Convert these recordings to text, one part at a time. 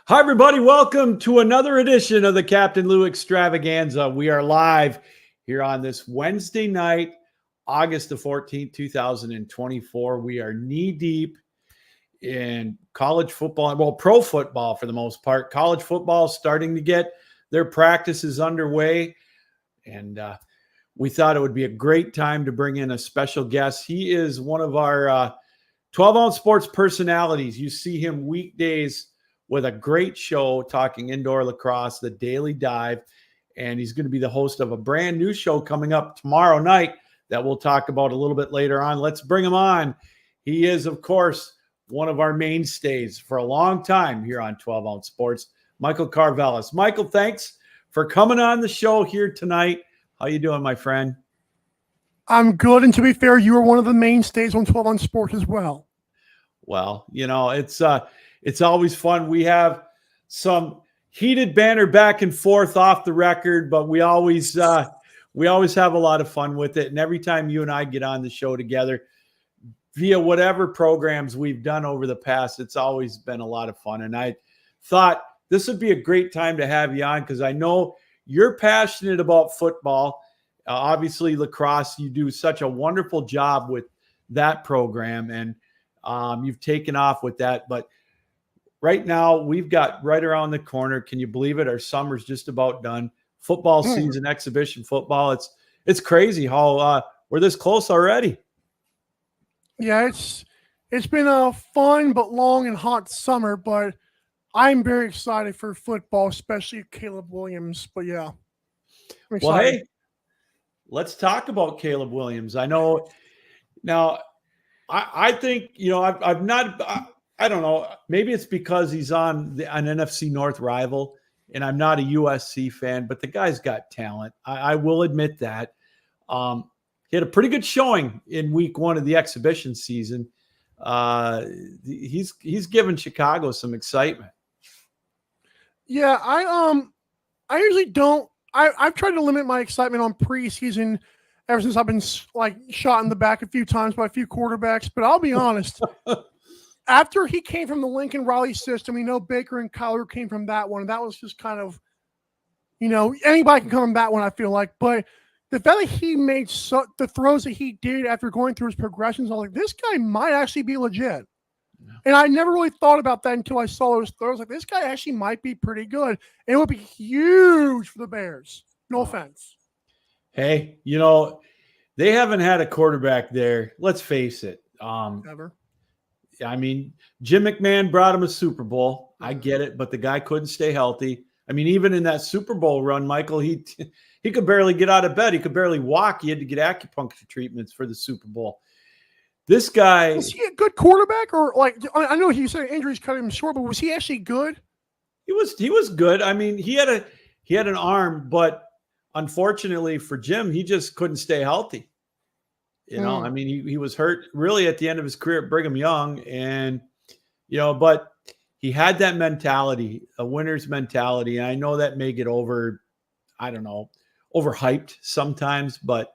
Hi, everybody. Welcome to another edition of the Captain Lou Extravaganza. We are live here on this Wednesday night, August the 14th, 2024. We are knee deep in college football, well, pro football for the most part. College football starting to get their practices underway. And we thought it would be a great time to bring in a special guest. He is one of our 12-ounce sports personalities. You see him weekdays with a great show talking indoor lacrosse, The Daily Dive. And he's going to be the host of a brand new show coming up tomorrow night that we'll talk about a little bit later on. Let's bring him on. He is, of course, one of our mainstays for a long time here on 12-ounce sports, Michael Karvelis. Michael, thanks for coming on the show here tonight. How you doing, my friend? I'm good. And to be fair, you are one of the mainstays on 12-ounce sports as well. Well, you know, it's always fun. We have some heated banter back and forth off the record, but we always have a lot of fun with it. And every time you and I get on the show together via whatever programs we've done over the past, it's always been a lot of fun. And I thought this would be a great time to have you on because I know you're passionate about football. Obviously, lacrosse, you do such a wonderful job with that program, and you've taken off with that. But right now, we've got right around the corner. Can you believe it? Our summer's just about done. Football season, exhibition football. It's crazy how we're this close already. Yeah, it's been a fun but long and hot summer, but I'm very excited for football, especially Caleb Williams. But yeah, well, hey, let's talk about Caleb Williams. I know now. I think I've not. I don't know. Maybe it's because he's on an NFC North rival, and I'm not a USC fan. But the guy's got talent. I will admit that. He had a pretty good showing in week one of the exhibition season. He's given Chicago some excitement. Yeah, I usually don't. I've tried to limit my excitement on preseason ever since I've been shot in the back a few times by a few quarterbacks. But I'll be honest, after he came from the Lincoln Riley system, we know Baker and Kyler came from that one. And that was just kind of, anybody can come from that one, I feel like. But the fact that he made the throws that he did after going through his progressions, I was like, this guy might actually be legit. And I never really thought about that until I saw those throws. Like, this guy actually might be pretty good. And it would be huge for the Bears. No offense. Hey, they haven't had a quarterback there. Let's face it. Ever. I mean, Jim McMahon brought him a Super Bowl. I get it, but the guy couldn't stay healthy. I mean, even in that Super Bowl run, Michael, he could barely get out of bed. He could barely walk. He had to get acupuncture treatments for the Super Bowl. This guy, was he a good quarterback, or I know he said injuries cut him short, but was he actually good? He was good. I mean, he had an arm, but unfortunately for Jim, he just couldn't stay healthy. I mean, he was hurt really at the end of his career at Brigham Young, and but he had that mentality, a winner's mentality. And I know that may get overhyped sometimes, but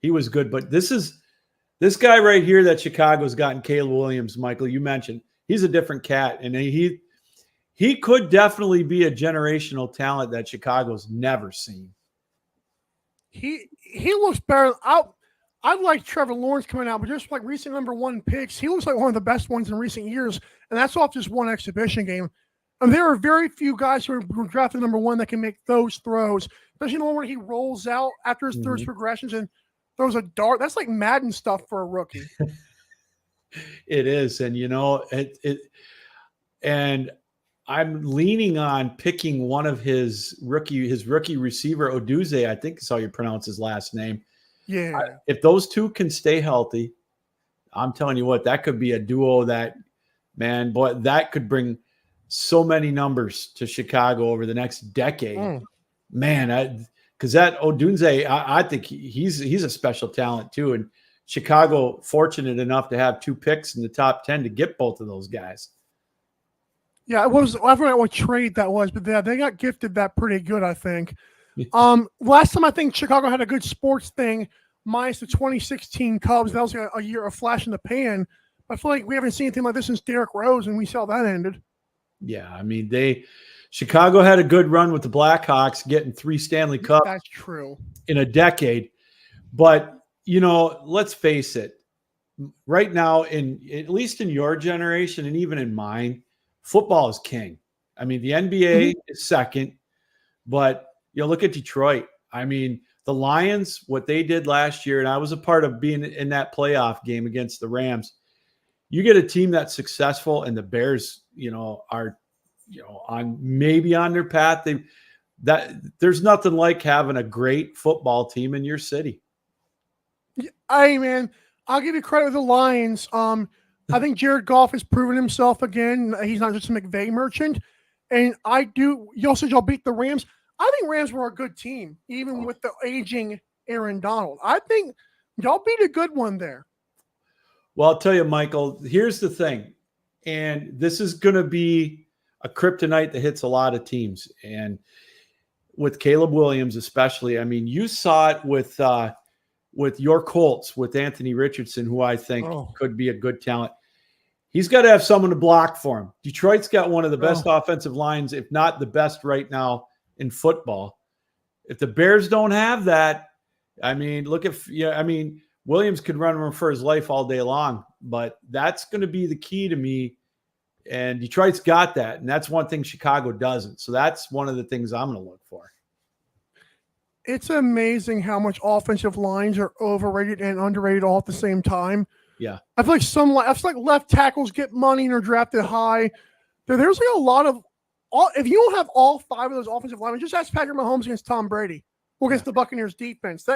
he was good. But this guy right here that Chicago's gotten, Caleb Williams, Michael, you mentioned, he's a different cat. And he could definitely be a generational talent that Chicago's never seen. He looks better. I like Trevor Lawrence coming out, but just like recent number one picks, he looks like one of the best ones in recent years. And that's off just one exhibition game. And there are very few guys who are drafted number one that can make those throws, especially the one where he rolls out after his third progressions and throws a dart. That's like Madden stuff for a rookie. It is. And, and I'm leaning on picking one of his rookie receiver, Oduze, I think is how you pronounce his last name. Yeah. If those two can stay healthy, I'm telling you what, that could be a duo that could bring so many numbers to Chicago over the next decade. Man, because that Odunze, I think he's a special talent too. And Chicago fortunate enough to have two picks in the top 10 to get both of those guys. Yeah, I forgot what trade that was, but they got gifted that pretty good, I think. Last time I think Chicago had a good sports thing, minus the 2016 Cubs. That was a flash in the pan. I feel like we haven't seen anything like this since Derrick Rose, and we saw that ended. Yeah, I mean, Chicago had a good run with the Blackhawks, getting 3 Stanley Cups. That's true. In a decade. But, let's face it, right now, at least in your generation and even in mine, football is king. I mean, the NBA is second, but look at Detroit. I mean, the Lions, what they did last year, and I was a part of being in that playoff game against the Rams. You get a team that's successful, and the Bears, are, on their path. There's nothing like having a great football team in your city. Man, I'll give you credit with the Lions. I think Jared Goff has proven himself again. He's not just a McVay merchant. And y'all said y'all beat the Rams. I think Rams were a good team, even with the aging Aaron Donald. I think y'all beat a good one there. Well, I'll tell you, Michael, here's the thing. And this is going to be a kryptonite that hits a lot of teams. And with Caleb Williams, especially, I mean, you saw it with your Colts, with Anthony Richardson, who I think could be a good talent. He's got to have someone to block for him. Detroit's got one of the best offensive lines, if not the best right now in football. If the Bears don't have that, I mean, Williams could run him for his life all day long, but that's going to be the key to me. And Detroit's got that, and that's one thing Chicago doesn't. So that's one of the things I'm going to look for. It's amazing how much offensive lines are overrated and underrated all at the same time. Yeah. I feel like left tackles get money and are drafted high. There's like a lot of if you don't have all 5 of those offensive linemen, just ask Patrick Mahomes against Tom Brady or against the Buccaneers defense.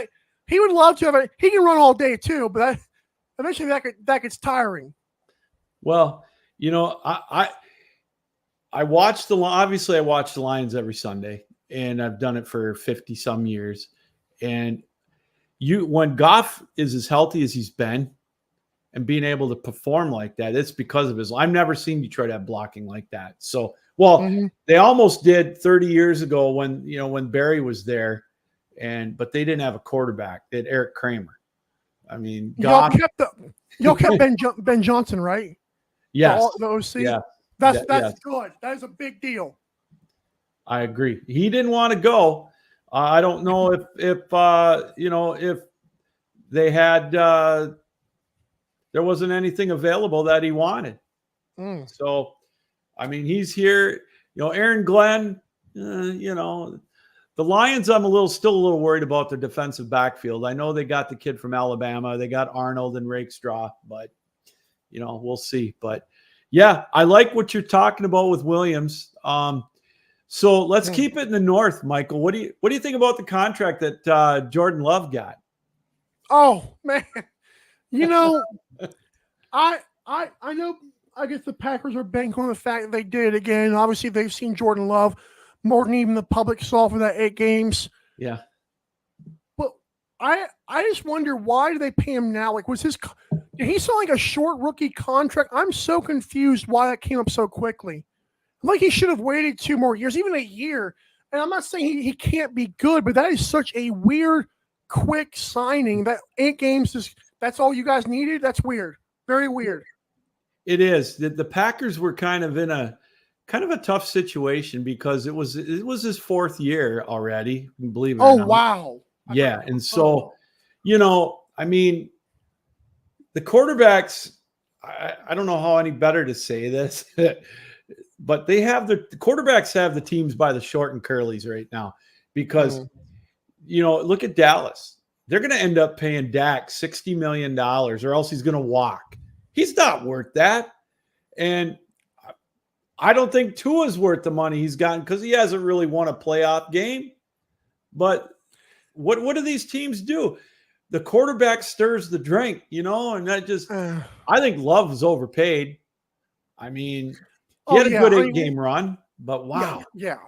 He would love to have it. He can run all day too, but eventually that gets tiring. Well, I watch obviously I watch the Lions every Sunday, and I've done it for 50 some years. And when Goff is as healthy as he's been and being able to perform like that, it's because of I've never seen Detroit have blocking like that. So, they almost did 30 years ago when Barry was there, but they didn't have a quarterback. They had Eric Kramer. I mean, y'all kept Ben Johnson, right? Yes. The OC. Yeah. That's good. That is a big deal. I agree. He didn't want to go. I don't know if they had there wasn't anything available that he wanted. So, I mean, he's here. Aaron Glenn. The Lions, I'm still a little worried about their defensive backfield. I know they got the kid from Alabama. They got Arnold and Rakestraw, but we'll see. But yeah, I like what you're talking about with Williams. So let's keep it in the North, Michael. What do you think about the contract that Jordan Love got? Oh man, I know. I guess the Packers are banking on the fact that they did it again. Obviously, they've seen Jordan Love more than even the public saw for that 8 games. Yeah. But I just wonder, why do they pay him now? Like, did he sign like a short rookie contract? I'm so confused why that came up so quickly. Like, he should have waited 2 more years, even a year. And I'm not saying he can't be good, but that is such a weird, quick signing. That 8 games that's all you guys needed? That's weird. Very weird. It is. The Packers were kind of in a tough situation because it was his 4th year already, believe it or not. Oh, wow. Yeah. And so, I mean, the quarterbacks, I don't know how any better to say this, but the quarterbacks have the teams by the short and curlies right now because, look at Dallas. They're going to end up paying Dak $60 million or else he's going to walk. He's not worth that. And I don't think Tua's worth the money he's gotten because he hasn't really won a playoff game. But what do these teams do? The quarterback stirs the drink, and that just I think Love was overpaid. I mean, he had a good 8-game run, but wow. Yeah.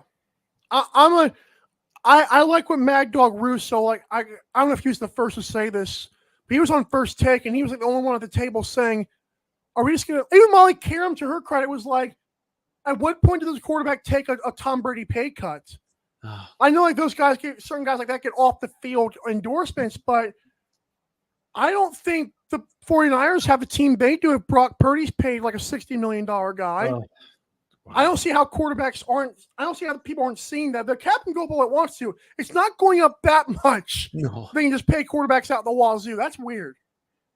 I like what Mad Dog Russo, like, I don't know if he was the first to say this, but he was on First Take and he was like the only one at the table saying, are we just going to, even Molly Karam, to her credit, was like, at what point does this quarterback take a Tom Brady pay cut? I know like those guys certain guys like that get off the field endorsements, but I don't think the 49ers have a team they do if Brock Purdy's paid like a $60 million guy. I don't see how quarterbacks aren't. I don't see how people aren't seeing that. The cap can go up all it wants to. It's not going up that much. No. They can just pay quarterbacks out the wazoo. That's weird.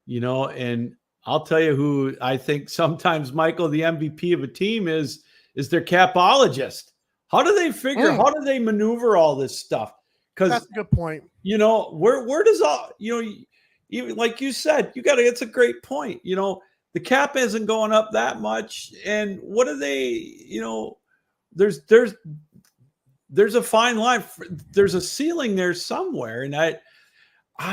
And I'll tell you who I think sometimes, Michael, the MVP of a team is their capologist. How do they figure? How do they maneuver all this stuff? Because that's a good point. Where does all even like you said, it's a great point. The cap isn't going up that much, and what are they? There's a fine line. There's a ceiling there somewhere, and I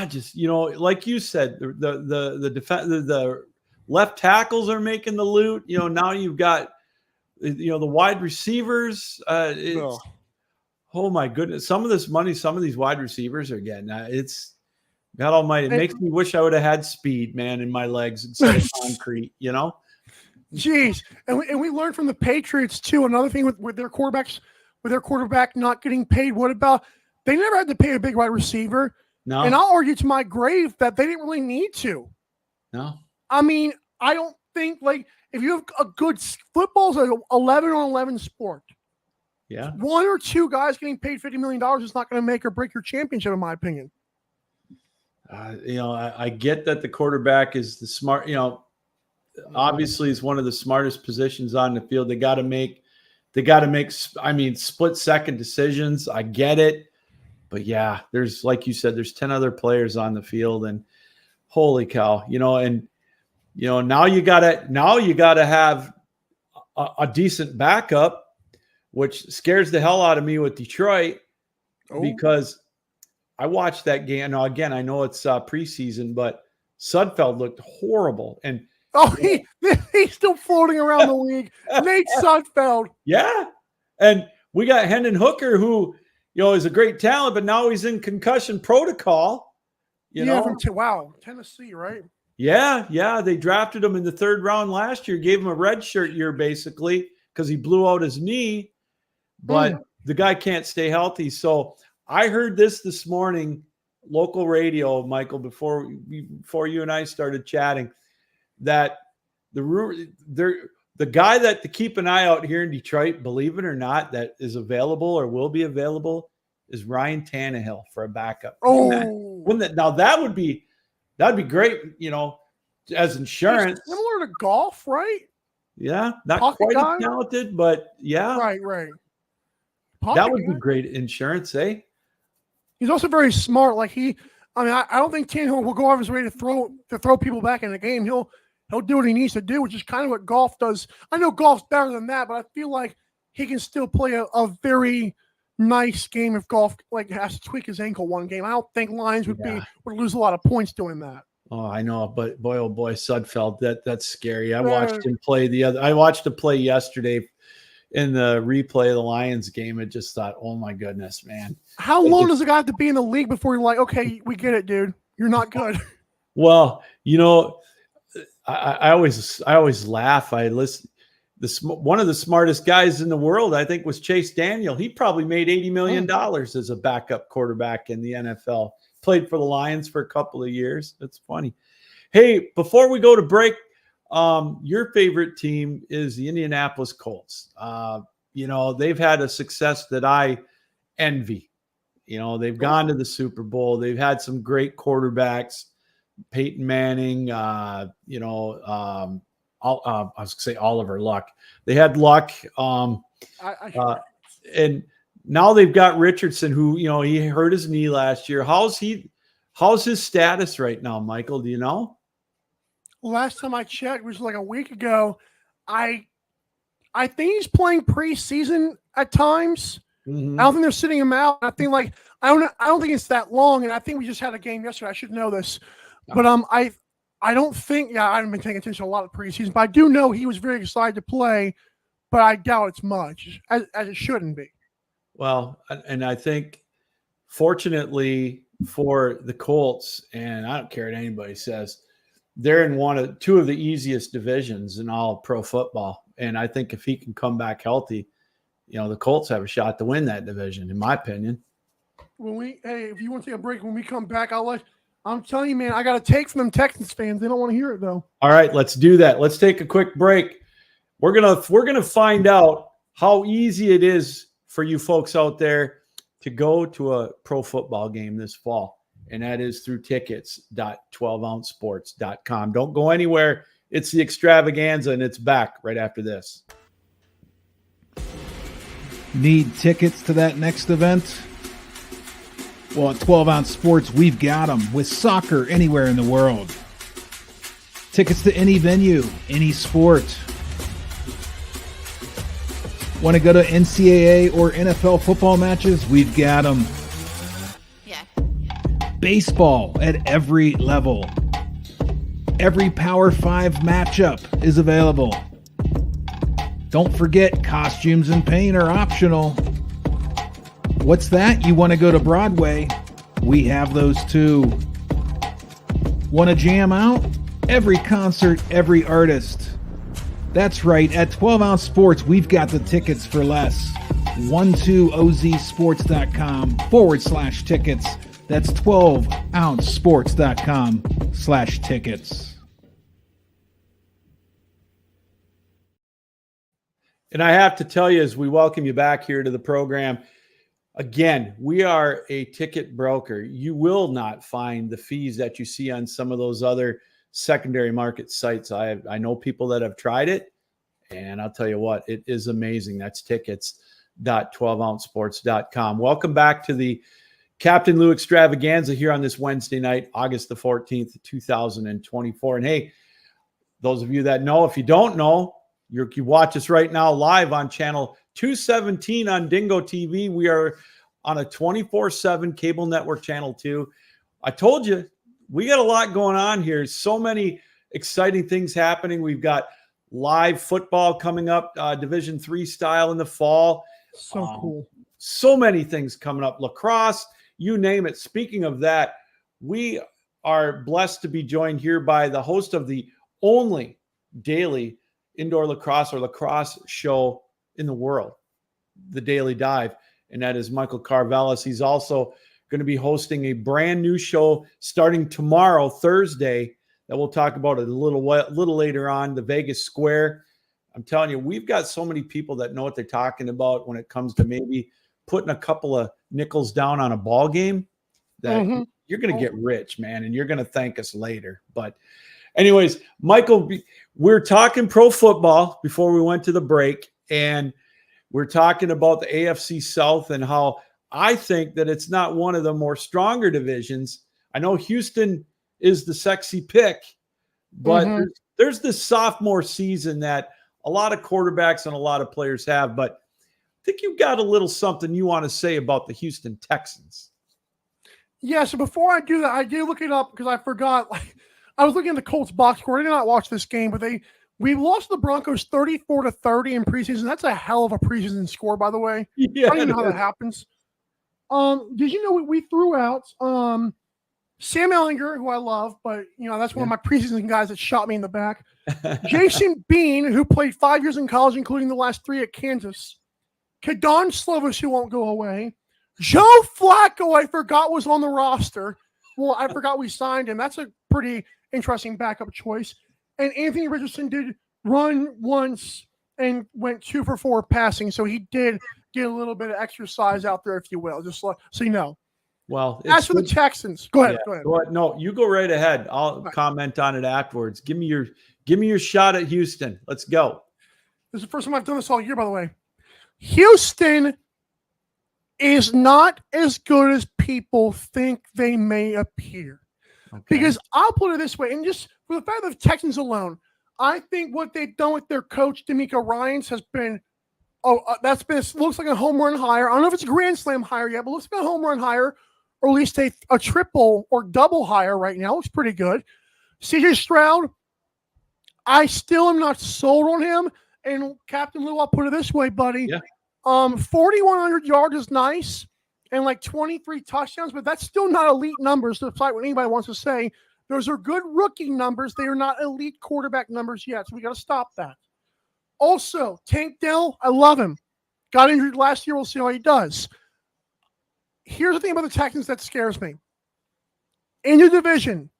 just like you said, the left tackles are making the loot. Now you've got the wide receivers. Oh my goodness, some of this money, some of these wide receivers are getting. It's God Almighty. It makes me wish I would have had speed, man, in my legs instead of concrete. Jeez, and we learned from the Patriots too. Another thing with their quarterbacks, with their quarterback not getting paid. What about they never had to pay a big wide receiver? No, and I'll argue to my grave that they didn't really need to. No, I mean, I don't think if you have a good football's an 11-on-11 sport. Yeah, one or two guys getting paid $50 million is not going to make or break your championship, in my opinion. I get that the quarterback is the smart. Obviously, is one of the smartest positions on the field. They got to make. Split-second decisions. I get it, but yeah, there's like you said, there's 10 other players on the field, and holy cow, now you gotta have a decent backup, which scares the hell out of me with Detroit because I watched that game. Now, again, I know it's preseason, but Sudfeld looked horrible. And he's still floating around the league. Nate Sudfeld. Yeah. And we got Hendon Hooker, who, is a great talent, but now he's in concussion protocol. Wow. Tennessee, right? Yeah. They drafted him in the 3rd round last year, gave him a redshirt year basically because he blew out his knee, but the guy can't stay healthy. So I heard this morning, local radio, Michael, before you and I started chatting, that the guy that to keep an eye out here in Detroit, believe it or not, that is available or will be available is Ryan Tannehill for a backup. That'd be great, as insurance. It's similar to golf, right? Yeah, not quite as talented, but yeah. Right. That would be great insurance, eh? He's also very smart. I don't think Tannehill will go out of his way to throw people back in the game. He'll do what he needs to do, which is kind of what golf does. I know golf's better than that, but I feel like he can still play a very nice game if golf has to tweak his ankle one game. I don't think Lions would lose a lot of points doing that. Oh, I know, but boy, oh boy, Sudfeld, that's scary. I watched him play I watched him play yesterday in the replay of the Lions game. I just thought, oh my goodness, man. How long does a guy have to be in the league before you're like, okay, we get it, dude. You're not good. Well, I always laugh. I listen. One of the smartest guys in the world, I think, was Chase Daniel. He probably made $80 million as a backup quarterback in the NFL. Played for the Lions for a couple of years. That's funny. Hey, before we go to break, your favorite team is the Indianapolis Colts. They've had a success that I envy. They've gone to the Super Bowl. They've had some great quarterbacks, Peyton Manning, I was going to say Oliver Luck. They had Luck. And now they've got Richardson, who, he hurt his knee last year. How's his status right now, Michael? Do you know? Last time I checked, which was like a week ago, I think he's playing preseason at times. Mm-hmm. I don't think they're sitting him out. I think I don't think it's that long. And I think we just had a game yesterday. I should know this, but I don't think. I haven't been paying attention to a lot of preseason, but I do know he was very excited to play. But I doubt it's much, as it shouldn't be. Well, and I think, fortunately for the Colts, and I don't care what anybody says, they're in two of the easiest divisions in all pro football. And I think if he can come back healthy, the Colts have a shot to win that division, in my opinion. If you want to take a break, when we come back, I'm telling you, man, I got a take from them Texans fans. They don't want to hear it though. All right, let's do that. Let's take a quick break. We're gonna find out how easy it is for you folks out there to go to a pro football game this fall. And that is through tickets.12ouncesports.com. Don't go anywhere. It's the extravaganza, and it's back right after this. Need tickets to that next event? Well, at 12 Ounce Sports, we've got them with soccer anywhere in the world. Tickets to any venue, any sport. Want to go to NCAA or NFL football matches? We've got them. Yeah. Baseball at every level. Every Power 5 matchup is available. Don't forget, costumes and paint are optional. What's that? You want to go to Broadway? We have those too. Want to jam out? Every concert, every artist. That's right, at 12 Ounce Sports, we've got the tickets for less. 12ozsports.com/tickets. That's 12ouncesports.com/tickets. And I have to tell you, as we welcome you back here to the program, again, we are a ticket broker. You will not find the fees that you see on some of those other secondary market sites. I know people that have tried it, and I'll tell you what, it is amazing. That's tickets.12ouncesports.com. Welcome back to the Captain Lou Extravaganza here on this Wednesday night, August the 14th, 2024. And hey, those of you that know, if you don't know, you watch us right now live on channel 217 on Dingo TV. We are on a 24/7 cable network, channel 2. I told you, we got a lot going on here. So many exciting things happening. We've got live football coming up, Division III style in the fall. So cool. So many things coming up. Lacrosse, you name it. Speaking of that, we are blessed to be joined here by the host of the only daily indoor lacrosse or lacrosse show in the world, The Daily Dive, and that is Michael Karvelis. He's also going to be hosting a brand new show starting tomorrow, Thursday, that we'll talk about a little later on, the Vegas Square. I'm telling you, we've got so many people that know what they're talking about when it comes to maybe putting a couple of nickels down on a ball game that you're going to get rich, man, and you're going to thank us later. But anyways, Michael, we're talking pro football before we went to the break, and we're talking about the AFC South and how I think that it's not one of the more stronger divisions. I know Houston is the sexy pick, but there's this sophomore season that a lot of quarterbacks and a lot of players have. But I think you've got a little something you want to say about the Houston Texans. Yeah, so before I do that, I did look it up because I forgot. Like, I was looking at the Colts box score. I did not watch this game, but we lost the Broncos 34-30 in preseason. That's a hell of a preseason score, by the way. Yeah, I don't even know how that happens. Did you know we threw out Sam Ellinger, who I love, but that's one of my preseason guys that shot me in the back. Jason Bean, who played 5 years in college, including the last 3 at Kansas. Kadon Slovis, who won't go away. Joe Flacco, I forgot was on the roster. Well, I forgot we signed him. That's a pretty interesting backup choice. And Anthony Richardson did run once and went 2 for 4 passing, so he did get a little bit of exercise out there, if you will, just so you know. Well, as for the Texans, go ahead. Go ahead. No, you go right ahead. I'll comment on it afterwards. Give me your shot at Houston. Let's go. This is the first time I've done this all year, by the way. Houston is not as good as people think they may appear. Okay. Because I'll put it this way, and just for the fact of the Texans alone, I think what they've done with their coach, D'Amico Ryans, has been looks like a home run hire. I don't know if it's a grand slam hire yet, but looks like a home run hire, or at least a triple or double hire right now. Looks pretty good. CJ Stroud, I still am not sold on him. And Captain Lou, I'll put it this way, buddy. Yeah. 4,100 yards is nice and like 23 touchdowns, but that's still not elite numbers, despite what anybody wants to say. Those are good rookie numbers. They are not elite quarterback numbers yet, so we got to stop that. Also, Tank Dell, I love him. Got injured last year. We'll see how he does. Here's the thing about the Texans that scares me. In the division,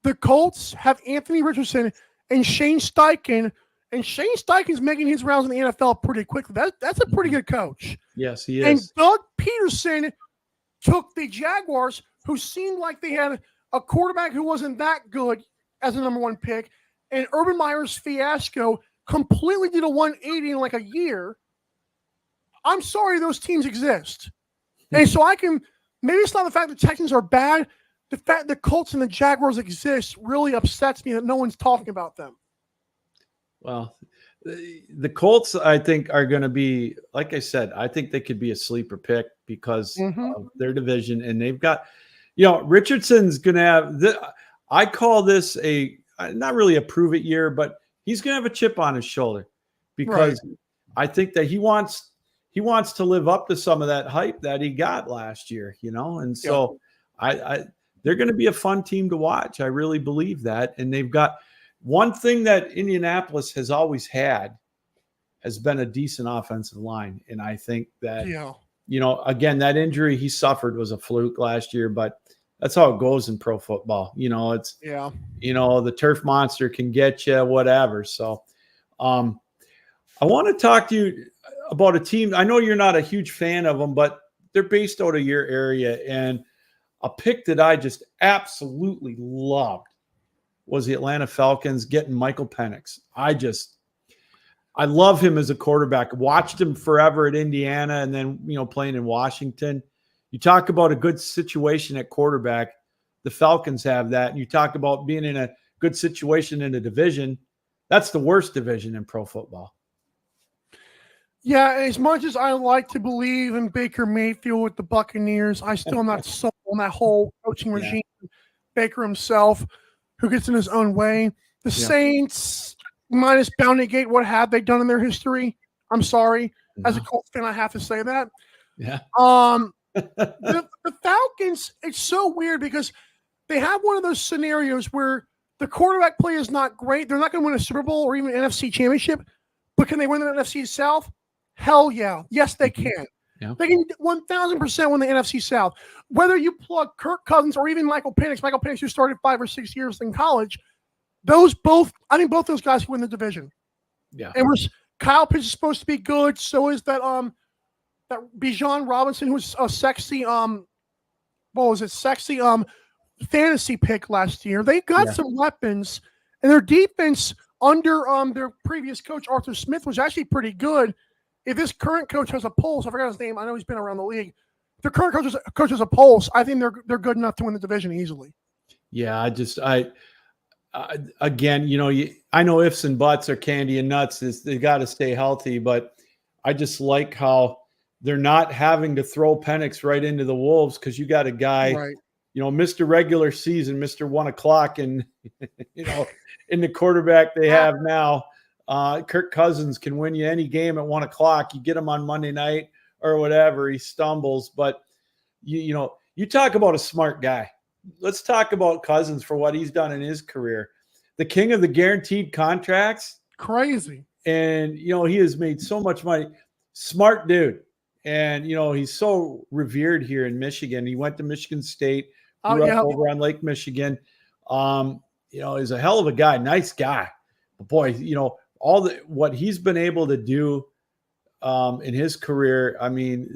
the Colts have Anthony Richardson and Shane Steichen And Shane Steichen's making his rounds in the NFL pretty quickly. That's a pretty good coach. Yes, he And is. Doug Peterson took the Jaguars, who seemed like they had a quarterback who wasn't that good as a number 1 pick, and Urban Meyer's fiasco completely did a 180 in like a year. I'm sorry those teams exist. And so maybe it's not the fact the Texans are bad. The fact the Colts and the Jaguars exist really upsets me that no one's talking about them. Well, the Colts, I think, are going to be, like I said, I think they could be a sleeper pick because of their division. And they've got, Richardson's going to have, I call this not really a prove it year, but he's going to have a chip on his shoulder because I think that he wants to live up to some of that hype that he got last year, and so they're going to be a fun team to watch. I really believe that. And they've got one thing that Indianapolis has always had has been a decent offensive line. And I think that, again, that injury he suffered was a fluke last year, but that's how it goes in pro football. It's, the turf monster can get you, whatever. So I want to talk to you about a team. I know you're not a huge fan of them, but they're based out of your area. And a pick that I just absolutely loved was the Atlanta Falcons getting Michael Penix. I love him as a quarterback. Watched him forever at Indiana and then, playing in Washington. You talk about a good situation at quarterback. The Falcons have that. And you talk about being in a good situation in a division. That's the worst division in pro football. Yeah, as much as I like to believe in Baker Mayfield with the Buccaneers, I still am not sold on that whole coaching regime. Baker himself, who gets in his own way. The Saints, minus Bounty Gate, what have they done in their history? I'm sorry. As a Colts fan, I have to say that. Yeah. The Falcons, it's so weird because they have one of those scenarios where the quarterback play is not great. They're not going to win a Super Bowl or even an NFC championship, but can they win the NFC South? Hell yeah. Yes, they can. Yeah. They can 1,000% win the NFC South. Whether you plug Kirk Cousins or even Michael Penix who started 5 or 6 years in college, I think both those guys can win the division. Yeah. And Kyle Pitts is supposed to be good. So is that Bijan Robinson, who's a sexy fantasy pick last year. They got some weapons, and their defense under their previous coach Arthur Smith was actually pretty good. If this current coach has a pulse, I forgot his name. I know he's been around the league. If the current coach has a pulse, I think they're good enough to win the division easily. Yeah, again, I know ifs and buts are candy and nuts. They got to stay healthy, but I just like how they're not having to throw Penix right into the wolves because you got a guy, Mr. Regular Season, Mr. 1 o'clock, and in the quarterback they have now. Kirk Cousins can win you any game at 1 o'clock. You get him on Monday night or whatever, he stumbles. But you talk about a smart guy. Let's talk about Cousins for what he's done in his career. The king of the guaranteed contracts. Crazy. And, he has made so much money. Smart dude. And, he's so revered here in Michigan. He went to Michigan State, grew up over on Lake Michigan. He's a hell of a guy. Nice guy. But boy, what he's been able to do in his career, I mean,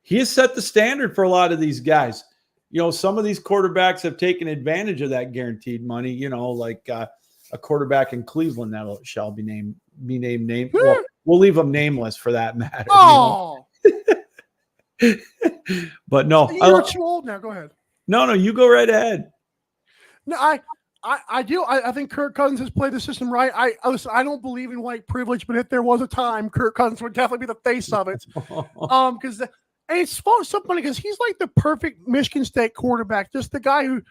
he has set the standard for a lot of these guys. Some of these quarterbacks have taken advantage of that guaranteed money, like a quarterback in Cleveland that shall be named. Well, we'll leave them nameless for that matter. Oh, But no, you're too old now. Go ahead. No, you go right ahead. No, I do. I think Kirk Cousins has played the system right. I don't believe in white privilege, but if there was a time, Kirk Cousins would definitely be the face of it. Because it's so funny because he's like the perfect Michigan State quarterback, just the guy who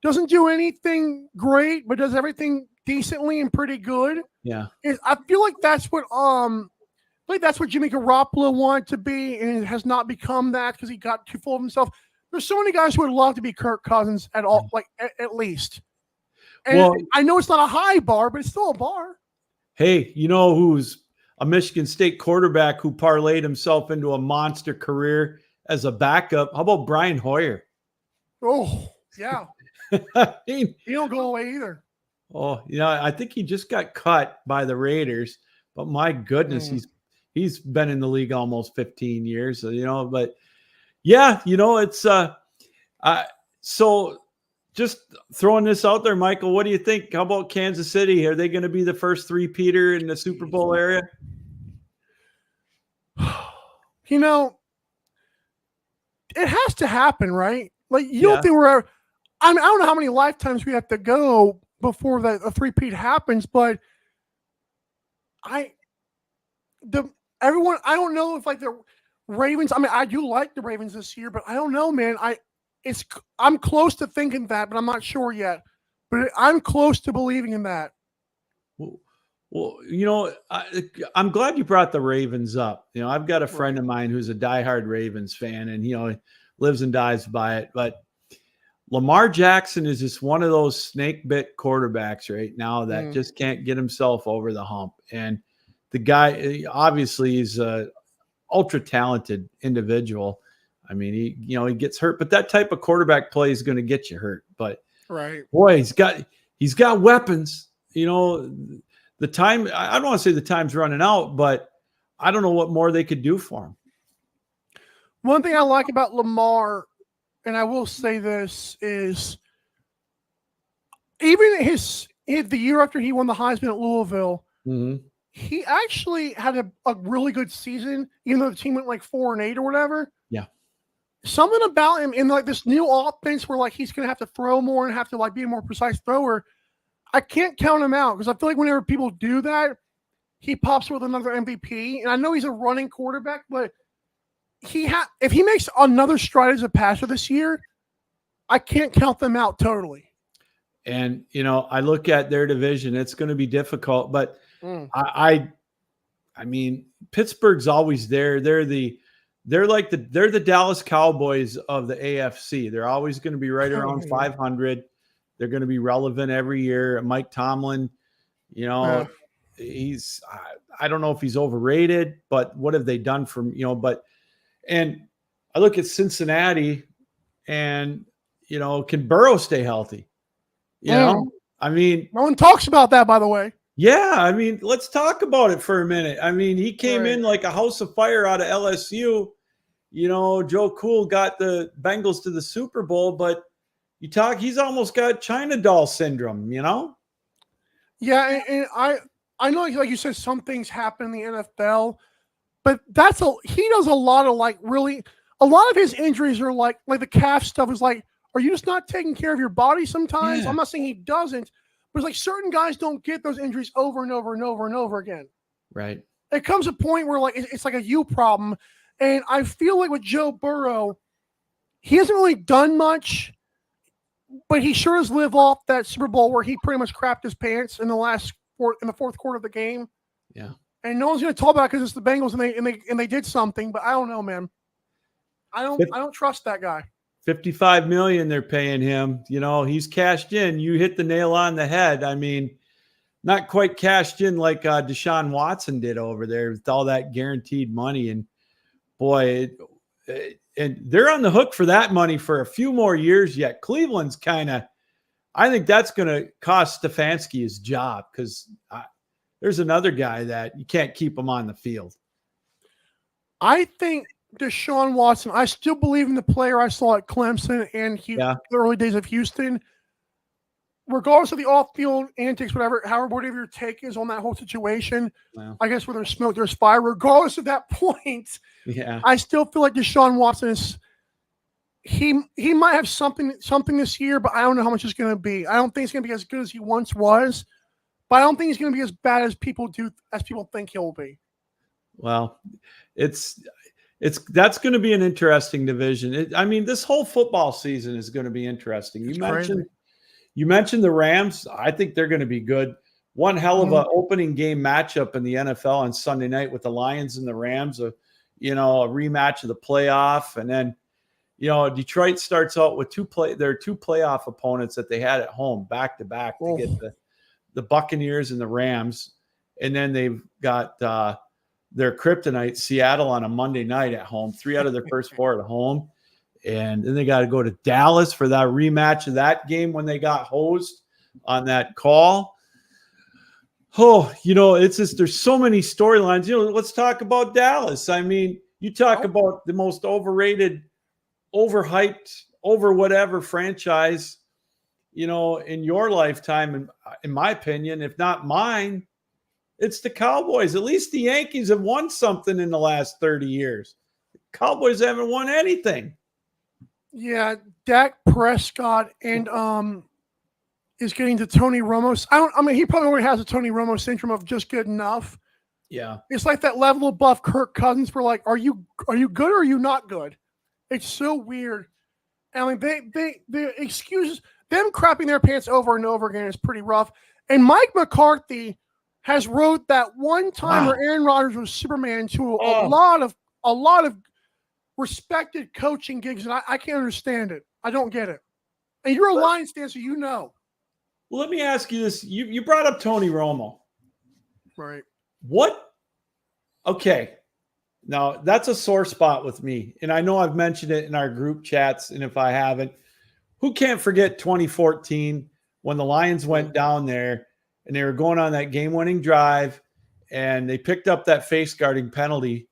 doesn't do anything great, but does everything decently and pretty good. Yeah, I feel like that's what Jimmy Garoppolo wanted to be, and it has not become that because he got too full of himself. There's so many guys who would love to be Kirk Cousins at all, like at least. And I know it's not a high bar, but it's still a bar. Hey, who's a Michigan State quarterback who parlayed himself into a monster career as a backup? How about Brian Hoyer? Oh, yeah. I mean, he don't go away either. Oh, I think he just got cut by the Raiders, but my goodness, he's been in the league almost 15 years, but yeah, it's so just throwing this out there, Michael, what do you think? How about Kansas City? Are they going to be the first three-peater in the Super Bowl area? It has to happen, right? Like, you don't think I don't know how many lifetimes we have to go before a three-peat happens, but I don't know if like the Ravens, I mean, I do like the Ravens this year, but I don't know, man. I'm close to thinking that, but I'm not sure yet. But I'm close to believing in that. Well, I'm glad you brought the Ravens up. I've got a friend of mine who's a diehard Ravens fan, and he lives and dies by it. But Lamar Jackson is just one of those snake bit quarterbacks right now that just can't get himself over the hump. And the guy, obviously, is a ultra talented individual. I mean, he gets hurt, but that type of quarterback play is going to get you hurt. But boy, he's got weapons. The time, I don't want to say the time's running out, but I don't know what more they could do for him. One thing I like about Lamar, and I will say this, is even the year after he won the Heisman at Louisville, he actually had a really good season, even though the team went like 4-8 or whatever. Yeah. Something about him in like this new offense where like he's going to have to throw more and have to like be a more precise thrower. I can't count him out because I feel like whenever people do that, he pops with another MVP. And I know he's a running quarterback, but if he makes another stride as a passer this year, I can't count them out totally. And, I look at their division, it's going to be difficult, but I mean, Pittsburgh's always there. They're the Dallas Cowboys of the AFC. They're always going to be right around 500. They're going to be relevant every year. Mike Tomlin, he's, I don't know if he's overrated, but what have they done for, and I look at Cincinnati and, can Burrow stay healthy? I mean, no one talks about that, by the way. Yeah. I mean, let's talk about it for a minute. I mean, he came in like a house of fire out of LSU. Joe Cool got the Bengals to the Super Bowl, but he's almost got China doll syndrome, Yeah, and I know, like you said, some things happen in the NFL, but he does a lot of a lot of his injuries are like the calf stuff is like, are you just not taking care of your body sometimes? Yeah. I'm not saying he doesn't, but it's like certain guys don't get those injuries over and over and over and over again. Right. It comes a point where like it's like a you problem, and I feel like with Joe Burrow, he hasn't really done much. But he sure does live off that Super Bowl where he pretty much crapped his pants in the fourth quarter of the game. Yeah, and no one's going to talk about it because it's the Bengals and they did something. But I don't know, man. I don't trust that guy. $55 million they're paying him. He's cashed in. You hit the nail on the head. I mean, not quite cashed in like Deshaun Watson did over there with all that guaranteed money. And boy, and they're on the hook for that money for a few more years yet. Cleveland's I think that's going to cost Stefanski his job because there's another guy that you can't keep him on the field. I think Deshaun Watson, I still believe in the player I saw at Clemson and the early days of Houston. Regardless of the off-field antics, whatever your take is on that whole situation, I guess where there's smoke, there's fire. Regardless of that point, I still feel like Deshaun Watson is he might have something this year, but I don't know how much it's going to be. I don't think it's going to be as good as he once was, but I don't think he's going to be as bad as people think he'll be. Well, that's going to be an interesting division. This whole football season is going to be interesting. You mentioned the Rams. I think they're going to be good. One hell of an opening game matchup in the NFL on Sunday night with the Lions and the Rams, a rematch of the playoff. And then, Detroit starts out with there are two playoff opponents that they had at home back to back. They get the Buccaneers and the Rams. And then they've got their kryptonite, Seattle, on a Monday night at home, 3 out of their first 4 at home. And then they got to go to Dallas for that rematch of that game when they got hosed on that call. Oh, it's just there's so many storylines. Let's talk about Dallas. I mean, you talk about the most overrated, overhyped, over whatever franchise, in your lifetime, in my opinion, if not mine, it's the Cowboys. At least the Yankees have won something in the last 30 years. The Cowboys haven't won anything. Yeah, Dak Prescott and is getting to Tony Romo. He probably already has a Tony Romo syndrome of just good enough. Yeah. It's like that level above Kirk Cousins for like, are you good or are you not good? It's so weird. I mean, the excuses, them crapping their pants over and over again is pretty rough. And Mike McCarthy has wrote that one time where Aaron Rodgers was Superman to a lot of respected coaching gigs, and I can't understand it. I don't get it. And you're a Lions fan, so you know. Well, let me ask you this. You brought up Tony Romo. Right. What? Okay. Now, that's a sore spot with me. And I know I've mentioned it in our group chats, and if I haven't, who can't forget 2014 when the Lions went down there and they were going on that game-winning drive and they picked up that face-guarding penalty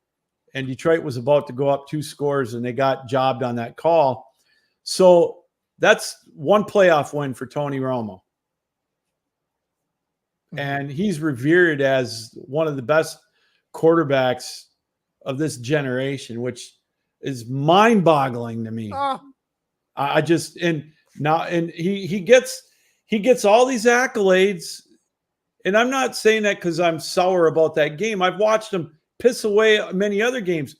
and Detroit was about to go up 2 scores and they got jobbed on that call. So that's one playoff win for Tony Romo. And he's revered as one of the best quarterbacks of this generation, which is mind-boggling to me. He gets all these accolades, and I'm not saying that because I'm sour about that game. I've watched him piss away many other games.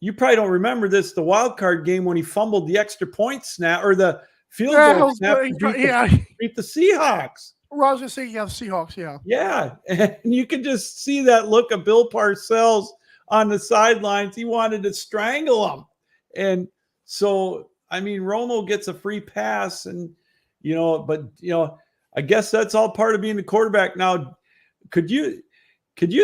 You probably don't remember this, the wild card game when he fumbled the extra point snap or the field goal snap to beat the Seahawks. Well, I was going to say, the Seahawks, yeah. Yeah, and you can just see that look of Bill Parcells on the sidelines. He wanted to strangle him. And so, I mean, Romo gets a free pass and, I guess that's all part of being the quarterback. Now, could you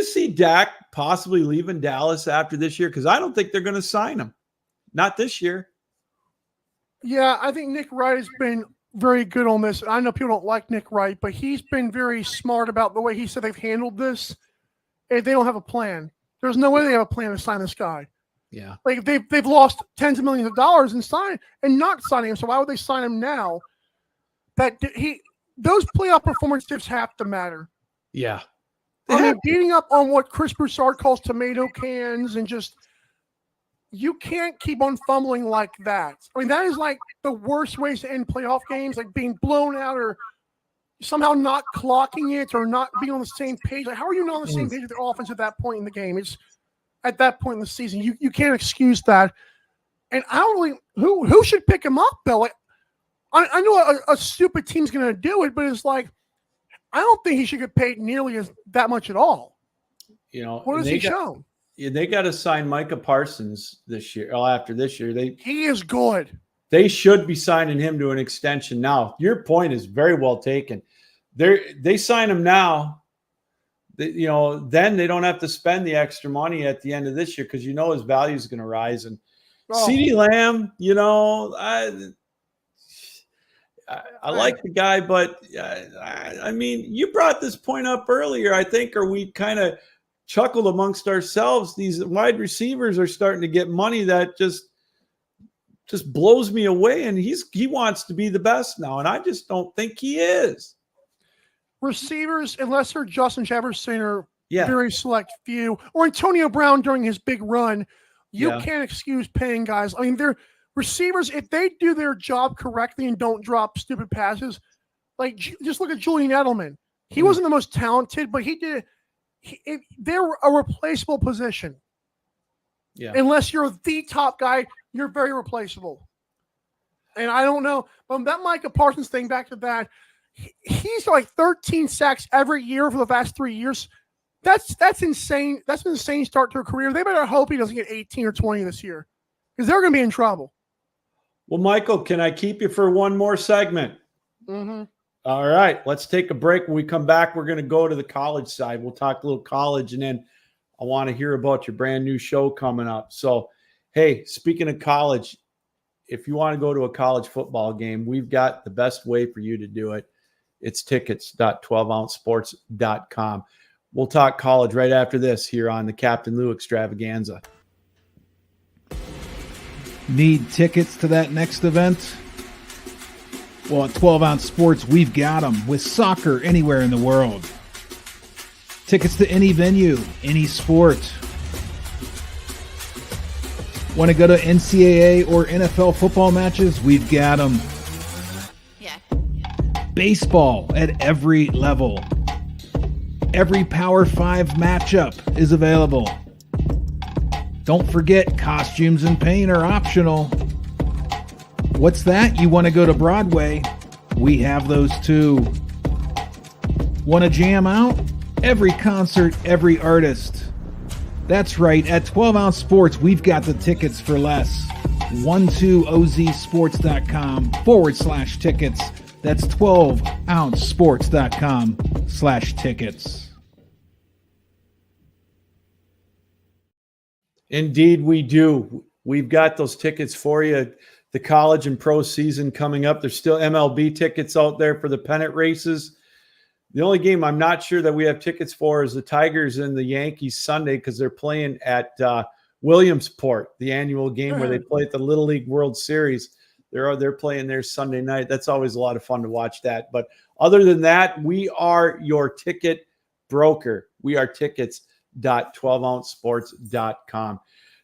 see Dak possibly leaving Dallas after this year? Because I don't think they're going to sign him. Not this year. Yeah, I think Nick Wright has been very good on this. I know people don't like Nick Wright, but he's been very smart about the way he said they've handled this. And they don't have a plan. There's no way they have a plan to sign this guy. Yeah. Like they've lost tens of millions of dollars and not signing him. So why would they sign him now? Those playoff performances have to matter. Yeah. I mean, beating up on what Chris Broussard calls tomato cans and just you can't keep on fumbling like that. I mean, that is like the worst ways to end playoff games, like being blown out or somehow not clocking it or not being on the same page. Like, how are you not on the same page with the offense at that point in the game? It's at that point in the season. You can't excuse that. And I don't really who should pick him up though. Like, I know a stupid team's going to do it, but it's like I don't think he should get paid nearly that much at all. What has he shown? They got to sign Micah Parsons this year. After this year, he is good. They should be signing him to an extension now. Your point is very well taken. They sign him now. Then they don't have to spend the extra money at the end of this year because his value is going to rise. And CeeDee Lamb, I like the guy, but I mean, you brought this point up earlier, I think, or we kind of chuckled amongst ourselves. These wide receivers are starting to get money that just blows me away, and he wants to be the best now, and I just don't think he is. Receivers, unless they're Justin Jefferson or very select few, or Antonio Brown during his big run, you can't excuse paying guys. I mean, they're receivers, if they do their job correctly and don't drop stupid passes, like just look at Julian Edelman. He wasn't the most talented, but he did. They're a replaceable position. Yeah. Unless you're the top guy, you're very replaceable. And I don't know. But that Micah Parsons thing, back to that, he's like 13 sacks every year for the past 3 years. That's insane. That's an insane start to a career. They better hope he doesn't get 18 or 20 this year because they're going to be in trouble. Well, Michael, can I keep you for one more segment? Mm-hmm. All right, let's take a break. When we come back, we're going to go to the college side. We'll talk a little college, and then I want to hear about your brand new show coming up. So, hey, speaking of college, if you want to go to a college football game, we've got the best way for you to do it. It's tickets.12ouncesports.com. We'll talk college right after this here on the Captain Lou Extravaganza. Need tickets to that next event? Well, at 12 Ounce Sports, we've got them with soccer anywhere in the world. Tickets to any venue, any sport. Want to go to NCAA or NFL football matches? We've got them. Yeah. Baseball at every level. Every Power 5 matchup is available. Don't forget, costumes and paint are optional. What's that? You want to go to Broadway? We have those too. Want to jam out? Every concert, every artist. That's right. At 12 Ounce Sports, we've got the tickets for less. 12ozsports.com/tickets. That's 12ouncesports.com/tickets. Indeed, we do. We've got those tickets for you. The college and pro season coming up. There's still MLB tickets out there for the pennant races. The only game I'm not sure that we have tickets for is the Tigers and the Yankees Sunday, because they're playing at Williamsport, the annual game where they play at the Little League World Series. They're playing there Sunday night. That's always a lot of fun to watch that. But other than that, we are your ticket broker. We are tickets.12ouncesports.com.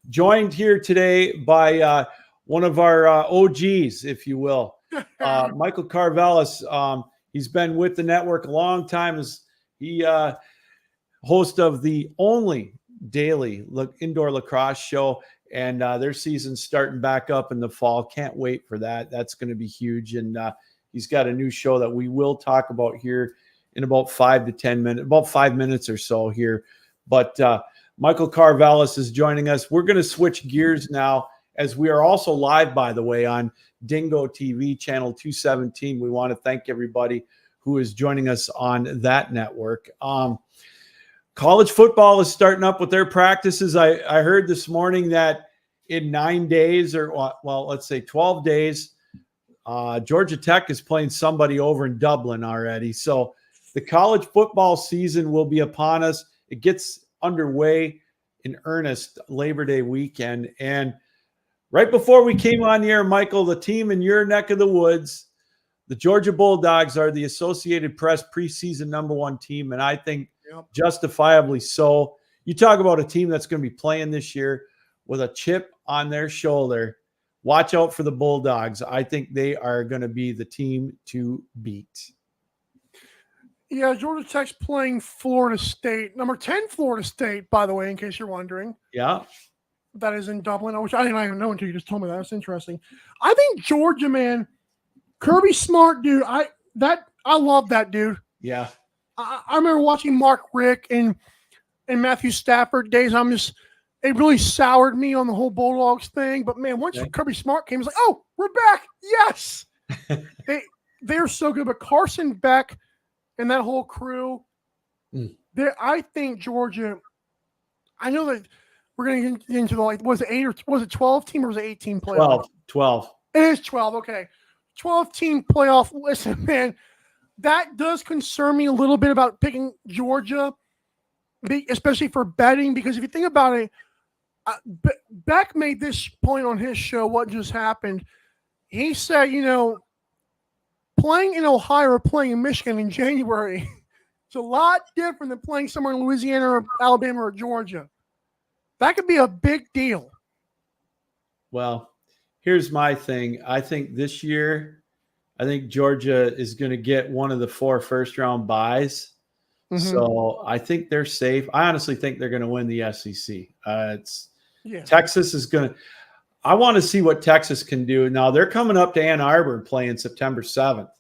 Joined here today by one of our OGs, if you will, Michael Karvelis. He's been with the network a long time. As he host of the only daily indoor lacrosse show, and their season's starting back up in the fall. Can't wait for that. That's going to be huge. And he's got a new show that we will talk about here in about 5 to 10 minutes, about 5 minutes or so here. But Michael Karvelis is joining us. We're going to switch gears now, as we are also live, by the way, on Dingo TV, channel 217. We want to thank everybody who is joining us on that network. College football is starting up with their practices. I heard this morning that in 9 days, or well, let's say 12 days, Georgia Tech is playing somebody over in Dublin already. So the college football season will be upon us. It gets underway in earnest Labor Day weekend. And right before we came on the air, Michael, the team in your neck of the woods, the Georgia Bulldogs, are the Associated Press preseason #1 team, and I think justifiably so. You talk about a team that's going to be playing this year with a chip on their shoulder. Watch out for the Bulldogs. I think they are going to be the team to beat. Yeah, Georgia Tech's playing Florida State. Number 10 Florida State, by the way, in case you're wondering. Yeah. That is in Dublin, which I didn't even know until you just told me that. That's interesting. I think Georgia, man, Kirby Smart, dude. I love that dude. Yeah. I remember watching Mark Richt and Matthew Stafford days. It really soured me on the whole Bulldogs thing. But man, once Kirby Smart came, it was like, oh, we're back. Yes. They're so good. But Carson Beck and that whole crew, I think Georgia, I know that we're going to get into the, was it 8 or was it 12 team or was it 18 playoff? 12. It is 12. Okay. 12 team playoff. Listen, man, that does concern me a little bit about picking Georgia, especially for betting, because if you think about it, Beck made this point on his show, what just happened. He said, playing in Ohio or playing in Michigan in January, it's a lot different than playing somewhere in Louisiana or Alabama or Georgia. That could be a big deal. Well, here's my thing. I think this year, Georgia is going to get one of the 4 first-round buys. Mm-hmm. So I think they're safe. I honestly think they're going to win the SEC. Texas is going to – I want to see what Texas can do. Now, they're coming up to Ann Arbor playing September 7th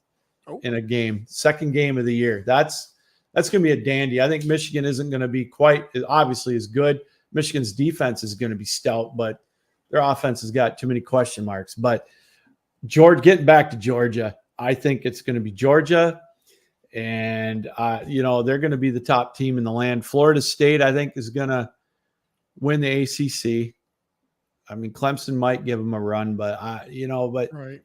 in a game, second game of the year. That's going to be a dandy. I think Michigan isn't going to be quite obviously as good. Michigan's defense is going to be stout, but their offense has got too many question marks. But getting back to Georgia, I think it's going to be Georgia, and they're going to be the top team in the land. Florida State, I think, is going to win the ACC. I mean, Clemson might give them a run, but right.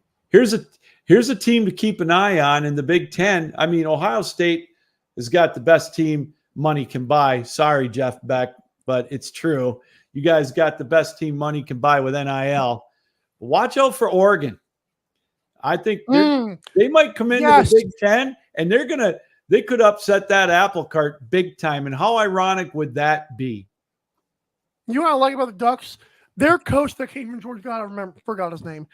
here's a team to keep an eye on in the Big Ten. I mean, Ohio State has got the best team money can buy. Sorry, Jeff Beck, but it's true. You guys got the best team money can buy with NIL. Watch out for Oregon. I think they might come into the Big Ten, and they could upset that apple cart big time. And how ironic would that be? You know what I like about the Ducks? Their coach that came from Georgia, forgot his name,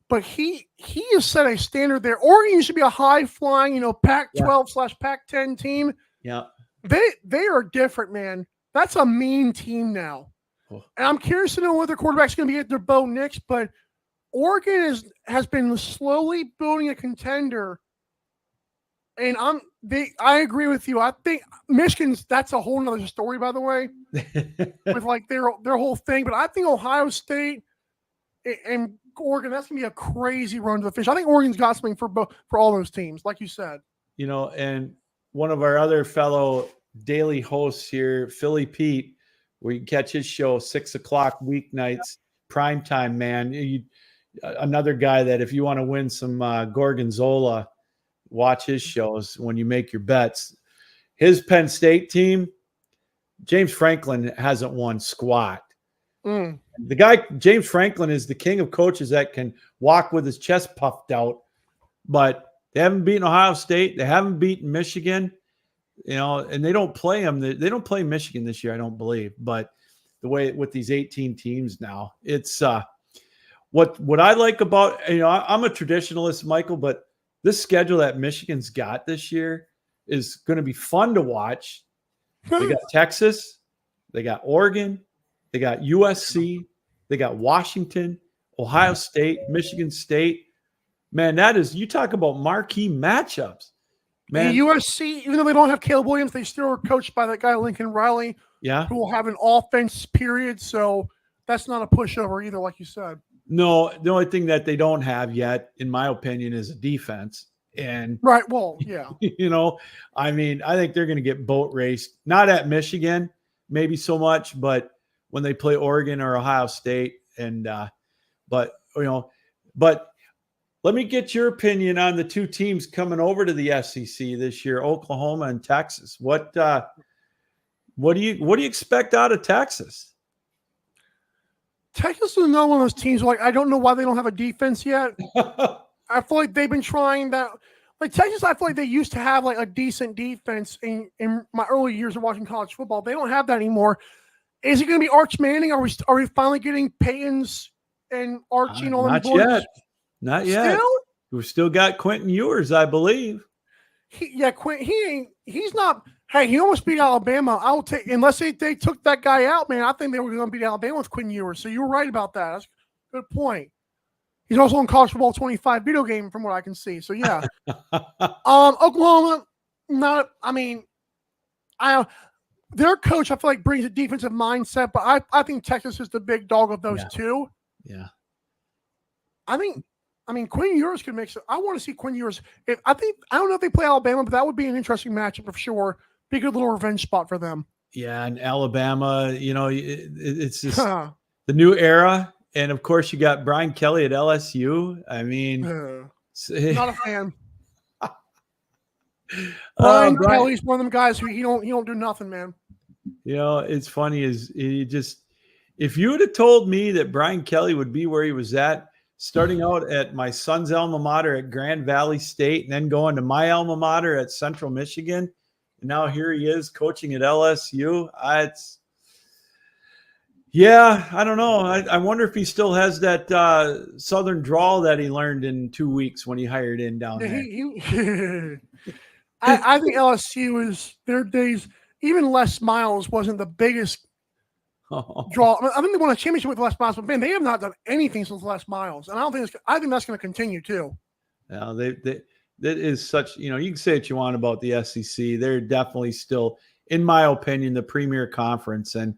but he has set a standard there. Oregon used to be a high flying, Pac-12 / Pac-10 team. Yeah, they are different, man. That's a mean team now. And I'm curious to know what their quarterback's going to be at their Bo Nix, but Oregon has been slowly building a contender. And I agree with you. I think Michigan's, that's a whole nother story, by the way, with like their whole thing. But I think Ohio State and Oregon, that's gonna be a crazy run to the finish. I think Oregon's got something for all those teams, like you said. And one of our other fellow daily hosts here, Philly Pete, where you can catch his show 6 o'clock weeknights, primetime, man. Another guy that if you want to win some Gorgonzola, watch his shows when you make your bets. His Penn State team, James Franklin hasn't won squat. The guy, James Franklin, is the king of coaches that can walk with his chest puffed out, but they haven't beaten Ohio State. They haven't beaten Michigan, and they don't play them. They don't play Michigan this year, I don't believe. But the way with these 18 teams now, it's what I like about, I'm a traditionalist, Michael, but this schedule that Michigan's got this year is going to be fun to watch. They got Texas, they got Oregon, they got USC, they got Washington, Ohio State, Michigan State. Man, you talk about marquee matchups. Man, the USC, even though they don't have Caleb Williams, they still are coached by that guy Lincoln Riley, who will have an offense period. So that's not a pushover either, like you said. No, the only thing that they don't have yet, in my opinion, is a defense. And right, well, yeah. I think they're going to get boat raced. Not at Michigan, maybe so much, but when they play Oregon or Ohio State. And but let me get your opinion on the two teams coming over to the SEC this year, Oklahoma and Texas. What do you expect out of Texas? Texas is another one of those teams like I don't know why they don't have a defense yet. I feel like they've been trying that. Like Texas, I feel like they used to have like a decent defense in my early years of watching college football. They don't have that anymore. Is it going to be Arch Manning? Are we finally getting Payton's and Archie and all them boys? Not yet. We've still got Quentin Ewers, I believe. He's not. Hey, he almost beat Alabama. I'll take, unless they took that guy out, man. I think they were going to beat Alabama with Quentin Ewers. So you were right about that. That's a good point. He's also in College Football 25 video game from what I can see. So yeah. Oklahoma, not. I mean, their coach I feel like brings a defensive mindset, but I think Texas is the big dog of those two. Yeah. I mean, Quentin Ewers could make. I want to see Quentin Ewers. I don't know if they play Alabama, but that would be an interesting matchup for sure. Be a good little revenge spot for them. Yeah, and Alabama, it's just the new era. And, of course, you got Brian Kelly at LSU. I mean. Not a fan. Brian Kelly's one of them guys who he don't do nothing, man. It's funny is if you would have told me that Brian Kelly would be where he was at, starting out at my son's alma mater at Grand Valley State and then going to my alma mater at Central Michigan, and now here he is coaching at LSU. I don't know. I wonder if he still has that Southern drawl that he learned in 2 weeks when he hired in down there. I think LSU is their days. Even Les Miles wasn't the biggest draw. I think they won a championship with Les Miles, but man, they have not done anything since Les Miles, and I think that's going to continue too. Now that is such. You can say what you want about the SEC. They're definitely still, in my opinion, the premier conference, and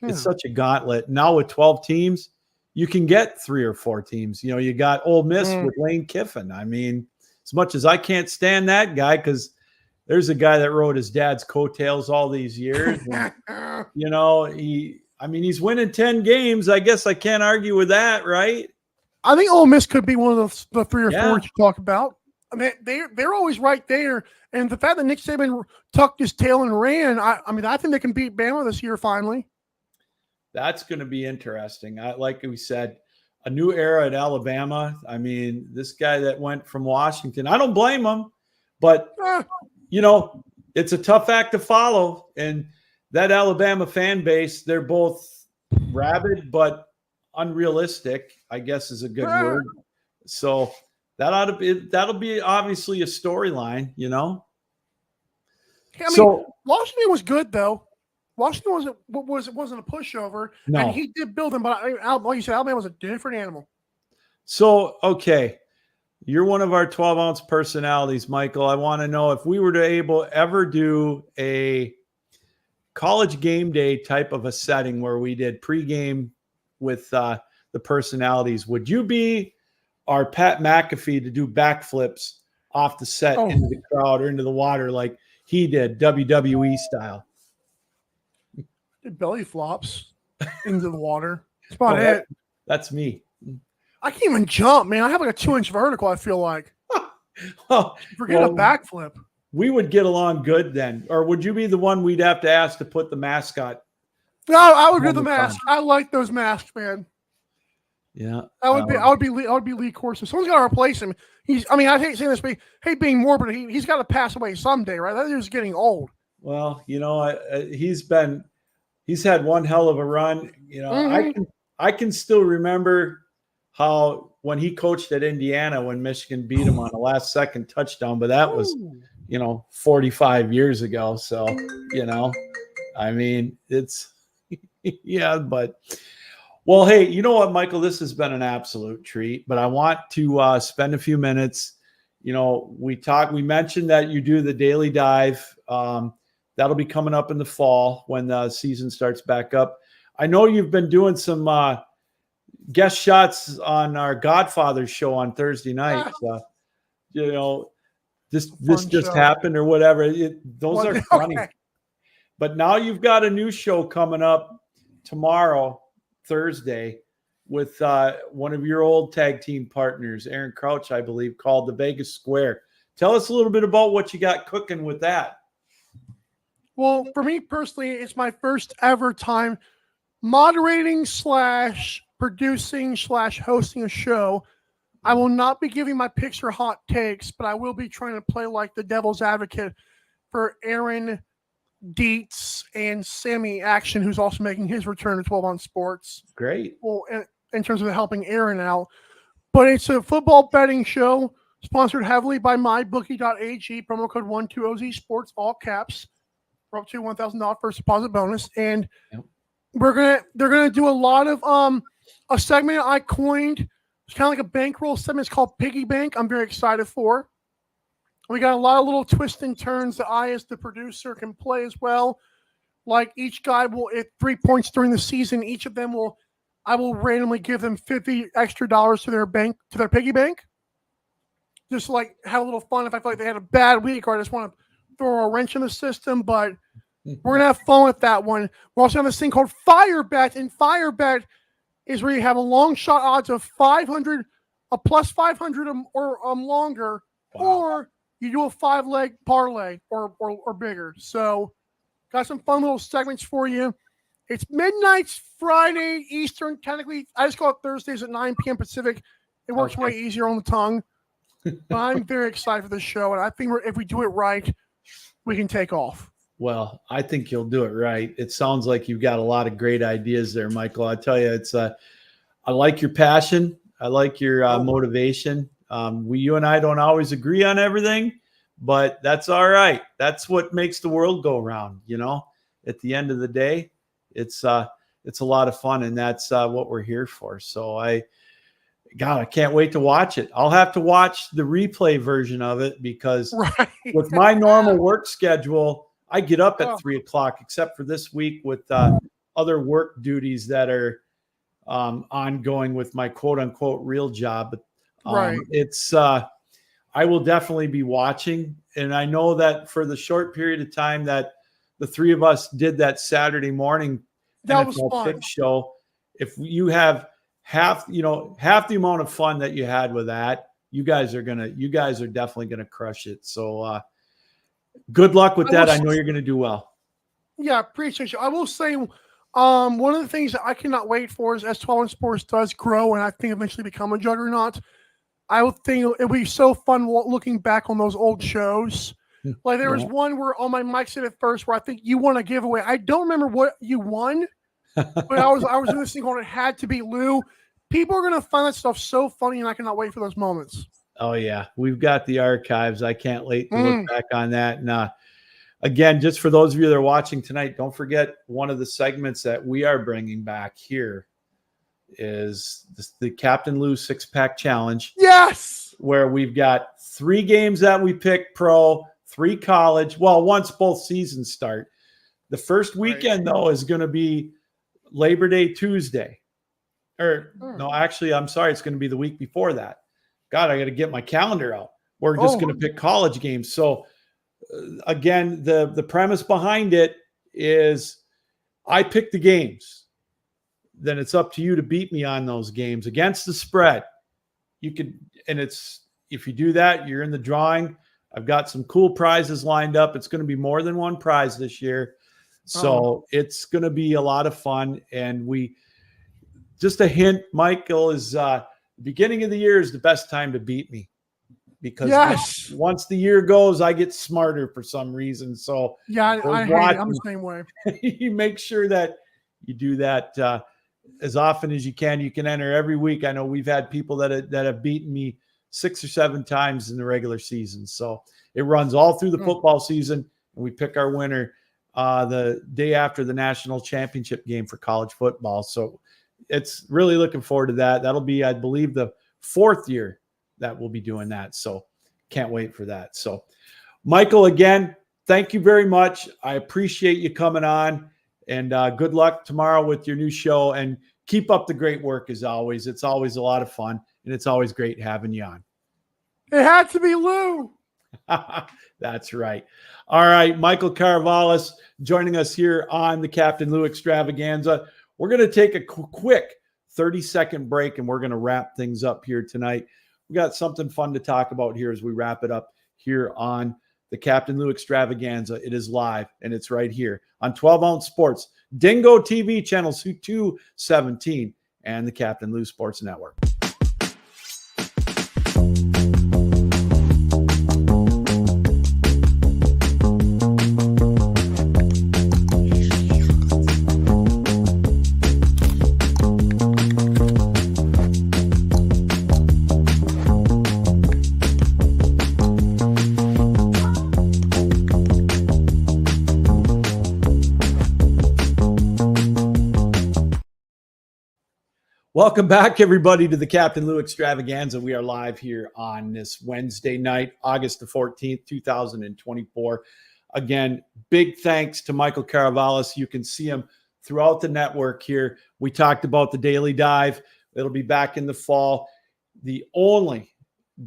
it's such a gauntlet. Now with 12 teams, you can get 3 or 4 teams. You got Ole Miss with Lane Kiffin. I mean, as much as I can't stand that guy, because there's a guy that rode his dad's coattails all these years. And, he's winning 10 games. I guess I can't argue with that, right? I think Ole Miss could be one of the 3 or 4 Yeah. you talk about. I mean, they're always right there. And the fact that Nick Saban tucked his tail and ran, I think they can beat Bama this year finally. That's going to be interesting. Like we said, a new era at Alabama. I mean, this guy that went from Washington, I don't blame him, but it's a tough act to follow. And that Alabama fan base, they're both rabid, but unrealistic, I guess is a good word. So that'll be obviously a storyline, I mean, Washington was good though. Washington wasn't a pushover, and he did build them. But like you said, Alabama was a different animal. So okay, you're one of our 12-ounce personalities, Michael. I want to know if we were to ever do a college game day type of a setting where we did pregame with the personalities, would you be our Pat McAfee to do backflips off the set into the crowd or into the water like he did, WWE style? Belly flops into the water. That's about it. That's me. I can't even jump, man. I have like a 2-inch vertical, I feel like. Forget a backflip. We would get along good then. Or would you be the one we'd have to ask to put the mascot? No, I would do the mask. I like those masks, man. Yeah. I would be Lee Corso. Someone's got to replace him. I hate saying this, but hate being morbid. He's got to pass away someday, right? That dude's getting old. Well, he's had one hell of a run. I can still remember how when he coached at Indiana when Michigan beat him on a last second touchdown, but that was 45 years ago. So, it's but well, hey, you know what, Michael, this has been an absolute treat, but I want to spend a few minutes. We mentioned that you do the daily dive. That'll be coming up in the fall when the season starts back up. I know you've been doing some guest shots on our Godfather show on Thursday night. This just happened or whatever. Those are funny. Okay. But now you've got a new show coming up tomorrow, Thursday, with one of your old tag team partners, Aaron Crouch, I believe, called the Vegas Square. Tell us a little bit about what you got cooking with that. Well, for me personally, it's my first ever time moderating / producing / hosting a show. I will not be giving my picks or hot takes, but I will be trying to play like the devil's advocate for Aaron, Dietz, and Sammy Action, who's also making his return to 12 on Sports. Great. Well, in terms of helping Aaron out. But it's a football betting show sponsored heavily by mybookie.ag, promo code 12OZ Sports, all caps. We're up to $1,000 first deposit bonus. And they're gonna do a lot of a segment I coined. It's kind of like a bankroll segment. It's called Piggy Bank. I'm very excited for. We got a lot of little twists and turns that I, as the producer, can play as well. Like each guy will at 3 points during the season. Each of them I will randomly give them $50 extra to their piggy bank. Just like have a little fun if I feel like they had a bad week or I just want to throw a wrench in the system, but we're gonna have fun with that one. We're also on this thing called Fire Bet, and Fire Bet is where you have a long shot odds of 500, a plus 500 or longer, or you do a 5-leg parlay or bigger. So, got some fun little segments for you. It's midnight Friday Eastern. Technically, I just call it Thursdays at 9 p.m. Pacific. It works way easier on the tongue. But I'm very excited for this show, and I think if we do it right, we can take off. Well, I think you'll do it right. It sounds like you've got a lot of great ideas there, Michael. I tell you, I like your passion. I like your motivation. You and I don't always agree on everything, but that's all right. That's what makes the world go round. At the end of the day, it's a lot of fun, and that's what we're here for. So I can't wait to watch it. I'll have to watch the replay version of it because with my normal work schedule, I get up at 3:00, except for this week with other work duties that are ongoing with my quote unquote real job. I will definitely be watching. And I know that for the short period of time that the three of us did that Saturday morning that was fun pick show, if you have half the amount of fun that you had with that. You guys are definitely gonna crush it. So good luck with that. I know you're gonna do well. Yeah, appreciate you. I will say, one of the things that I cannot wait for is as 12 Sports does grow and I think eventually become a juggernaut. I would think it'll be so fun looking back on those old shows. Like there was one where on my mic said at first where I think you won a giveaway. I don't remember what you won, but I was listening on it had to be Lou. People are gonna find that stuff so funny, and I cannot wait for those moments. Oh yeah, we've got the archives. I can't wait to look back on that. And again, just for those of you that are watching tonight, don't forget one of the segments that we are bringing back here is the Captain Lou 6-pack challenge. Yes, where we've got 3 games that we pick pro, 3 college. Well, once both seasons start. The first weekend, though, is going to be Labor Day Tuesday. No, actually, I'm sorry. It's going to be the week before that. God, I got to get my calendar out. We're just going to pick college games. So, again, the premise behind it is I pick the games. Then it's up to you to beat me on those games against the spread. You could, and if you do that, you're in the drawing. I've got some cool prizes lined up. It's going to be more than one prize this year. So it's going to be a lot of fun. And just a hint, Michael, is the beginning of the year is the best time to beat me because once the year goes, I get smarter for some reason. So yeah, I hate it. I'm the same way. You make sure that you do that as often as you can. You can enter every week. I know we've had people that have beaten me 6 or 7 times in the regular season. So it runs all through the football season, and we pick our winner the day after the national championship game for college football. So it's really looking forward to that. That'll be, I believe, the 4th year that we'll be doing that. So can't wait for that. So Michael, again, thank you very much. I appreciate you coming on, and good luck tomorrow with your new show, and keep up the great work as always. It's always a lot of fun, and it's always great having you on. It had to be Lou. That's right. All right, Michael Karvelis joining us here on the Captain Lou Extravaganza. We're going to take a quick 30-second break, and we're going to wrap things up here tonight. We got something fun to talk about here as we wrap it up here on the Captain Lou Extravaganza. It is live, and it's right here on 12 Ounce Sports, Dingo TV, channel 217, and the Captain Lou Sports Network. Welcome back, everybody, to the Captain Lou Extravaganza. We are live here on this Wednesday night, August the 14th, 2024. Again, big thanks to Michael Karvelis. You can see him throughout the network here. We talked about the Daily Dive. It'll be back in the fall. The only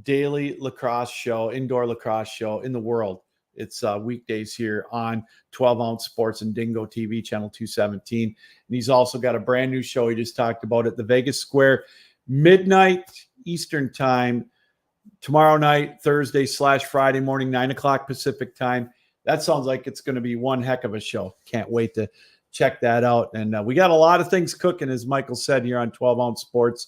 daily lacrosse show, indoor lacrosse show in the world. It's weekdays here on 12 Ounce Sports and Dingo TV, channel 217. And he's also got a brand new show he just talked about at the Vegas Square, midnight Eastern time, tomorrow night, Thursday/Friday morning, 9 o'clock Pacific time. That sounds like it's going to be one heck of a show. Can't wait to check that out. And we got a lot of things cooking, as Michael said, here on 12 Ounce Sports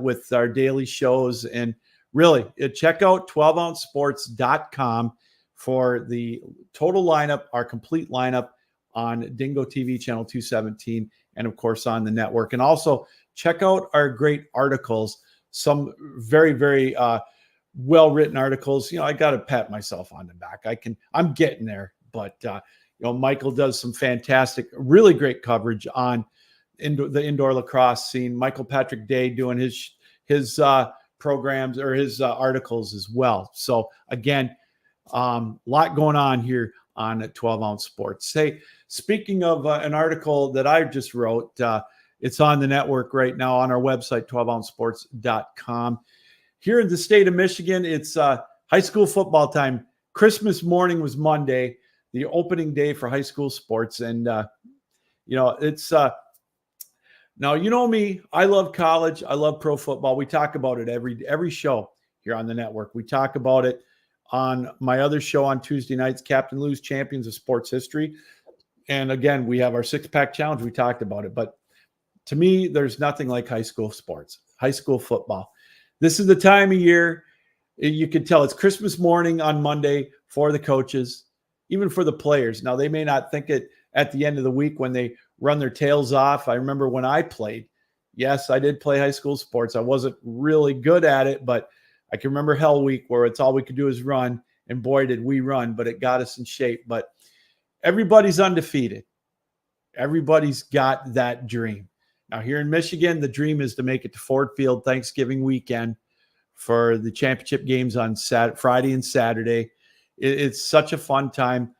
with our daily shows. And really, check out 12ouncesports.com for the total lineup, our complete lineup on Dingo TV channel 217, and of course on the network. And also check out our great articles, some very, very well-written articles. You know, I got to pat myself on the back. I'm getting there, but Michael does some fantastic, really great coverage on the indoor lacrosse scene. Michael Patrick Day doing his programs or his articles as well. So again, lot going on here on 12 Ounce Sports. Hey, speaking of an article that I just wrote, it's on the network right now on our website, 12ouncesports.com. Here in the state of Michigan, it's high school football time. Christmas morning was Monday, the opening day for high school sports. And, it's Now, you know me, I love college. I love pro football. We talk about it every show here on the network. We talk about it on my other show on Tuesday nights, Captain Lou's Champions of Sports History. And again, we have our 6-pack challenge. We talked about it. But to me, there's nothing like high school sports, high school football. This is the time of year. You can tell it's Christmas morning on Monday for the coaches, even for the players. Now, they may not think it at the end of the week when they run their tails off. I remember when I played. Yes, I did play high school sports. I wasn't really good at it, but I can remember Hell Week where it's all we could do is run. And boy, did we run, but it got us in shape. But everybody's undefeated. Everybody's got that dream. Now, here in Michigan, the dream is to make it to Ford Field Thanksgiving weekend for the championship games on Friday and Saturday. It's such a fun time.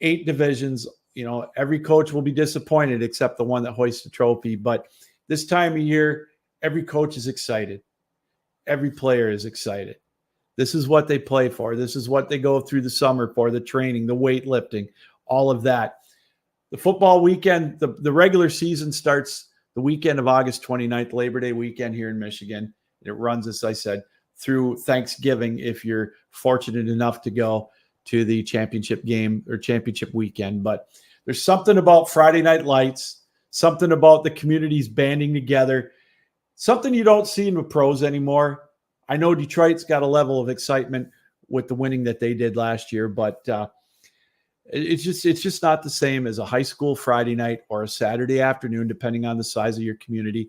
8 divisions. You know, every coach will be disappointed except the one that hoists the trophy. But this time of year, every coach is excited. Every player is excited. This is what they play for. This is what they go through the summer for, the training, the weightlifting, all of that. The football weekend, the regular season starts the weekend of August 29th, Labor Day weekend here in Michigan. It runs, as I said, through Thanksgiving if you're fortunate enough to go to the championship game or championship weekend. But there's something about Friday Night Lights, something about the communities banding together, something you don't see in the pros anymore. I know Detroit's got a level of excitement with the winning that they did last year, but it's just not the same as a high school Friday night or a Saturday afternoon, depending on the size of your community.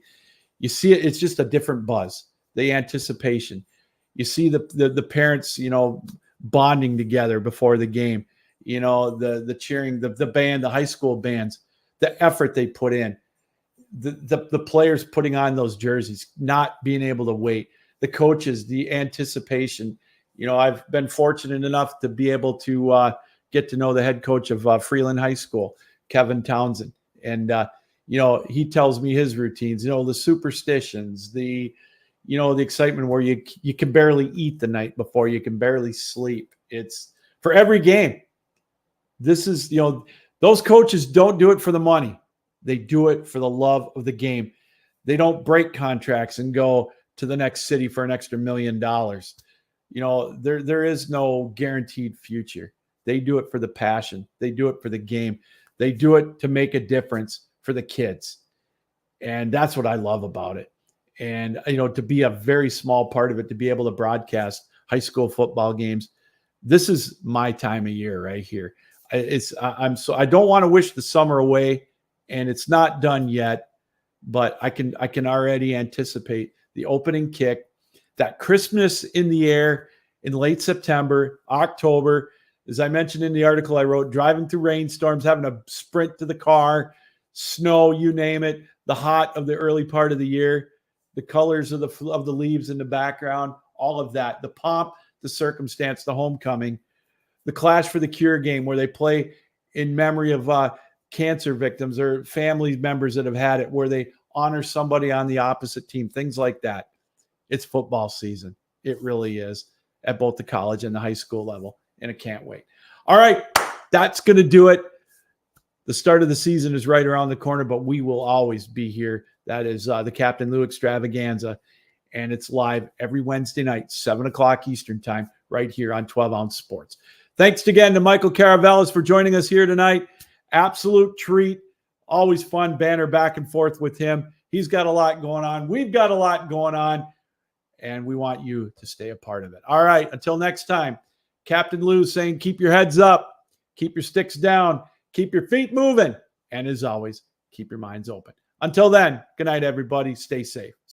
You see it, it's just a different buzz, the anticipation. You see the parents, you know, bonding together before the game, you know, the cheering, the band, the high school bands, the effort they put in, the players putting on those jerseys, not being able to wait, the coaches, the anticipation. You know, I've been fortunate enough to be able to get to know the head coach of Freeland High School, Kevin Townsend. And, you know, he tells me his routines, you know, the superstitions, the excitement where you can barely eat the night before, you can barely sleep. It's for every game. This is, you know, those coaches don't do it for the money. They do it for the love of the game. They don't break contracts and go to the next city for an extra $1 million. You know, there is no guaranteed future. They do it for the passion. They do it for the game. They do it to make a difference for the kids. And that's what I love about it. And, you know, to be a very small part of it, to be able to broadcast high school football games, this is my time of year right here. I don't want to wish the summer away, and it's not done yet, but I can already anticipate the opening kick, that Christmas in the air in late September, October. As I mentioned in the article I wrote, driving through rainstorms, having to sprint to the car, snow, you name it, the hot of the early part of the year, the colors of the leaves in the background, all of that, the pomp, the circumstance, the homecoming, the Clash for the Cure game where they play in memory of cancer victims or family members that have had it, where they honor somebody on the opposite team, things like that. It's football season. It really is, at both the college and the high school level. And I can't wait. All right, that's going to do it. The start of the season is right around the corner, but we will always be here. That is the Captain Lou Extravaganza, and it's live every Wednesday night, 7 o'clock Eastern time, right here on 12 Ounce Sports. Thanks again to Michael Karvelis for joining us here tonight. Absolute treat. Always fun banter back and forth with him. He's got a lot going on. We've got a lot going on, and we want you to stay a part of it. All right, until next time, Captain Lou saying keep your heads up, keep your sticks down, keep your feet moving, and as always, keep your minds open. Until then, good night, everybody. Stay safe.